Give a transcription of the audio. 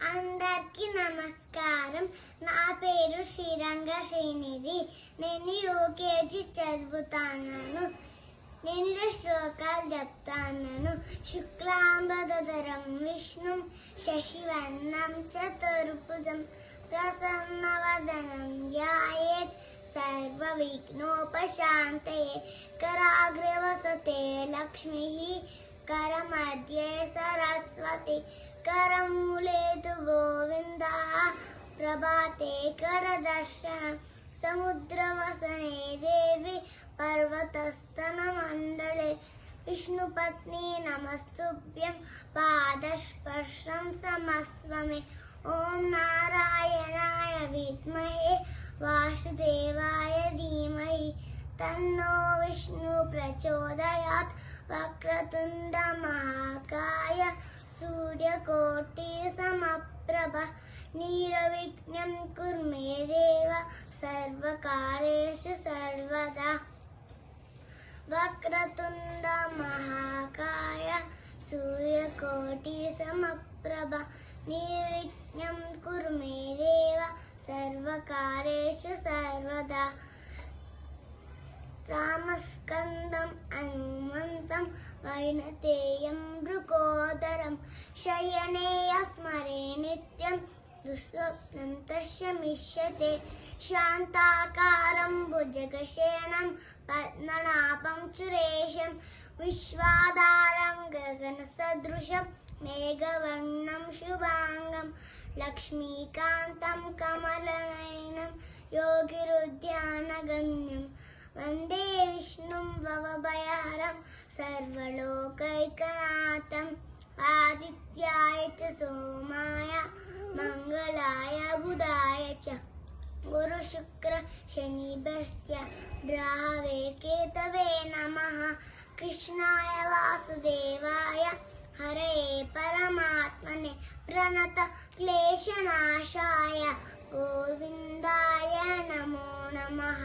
అందరికీ నమస్కారం. నా పేరు శ్రీరంగ శ్రీనిధి. నేను యూకేజీ చదువుతాను. నేను శ్లోకాలు చెప్తాను. శుక్లాంబరధరం విష్ణుం శశివర్ణం చతుర్భుజం ప్రసన్నవదనం ధ్యాయేత్ సర్వవిఘ్నోపశాంతయే. कराग्रे वसते लक्ष्मीः करमध्ये सरस्वती करमूले तु गोविन्दः प्रभाते करदर्शनं समुद्रवसने देवी पर्वतस्तनमण्डले विष्णुपत्नी नमस्तुभ्यं पादस्पर्शं समस्व मे. ॐ नारायणाय विद्महे वासुदेवाय धीमहि तन्नो विष्णु प्रचोदयात्. वक्रतुण्ड महाकाय सूर्यकोटि समप्रभ निर्विघ्नं कुरु मे देव सर्वकार्येषु सर्वदा. वक्रतुण्ड महाकाय सूर्यकोटि समप्रभ निर्विघ्नं कुरु मे देव सर्वकार्येषु सर्वदा. रामस्कन्दं हनुमन्तं वैनतेयं मृगोदरं शयने स्मरे नित्यं दुःस्वप्नं तस्य मिष्यते. शान्ताकारं भुजगशयनं पद्मनाभं सुरेशं विश्वाधारं गगनसदृशं मेघवर्णं शुभांगं लक्ष्मीकान्तं कमलनयनं योगिरुद्यानगम्यं वन्दे विष्णुं भवभयहरं सर्वलोकैकनाथं. आदित्याय च सोमाय मंगलाय बुधाय च गुरुशुक्र शनिभ्यश्च राहवे केतवे नमः. कृष्णाय वासुदेवाय हरे परमात्मने प्रणत क्लेशनाशाय गोविन्दाय नमो नमः.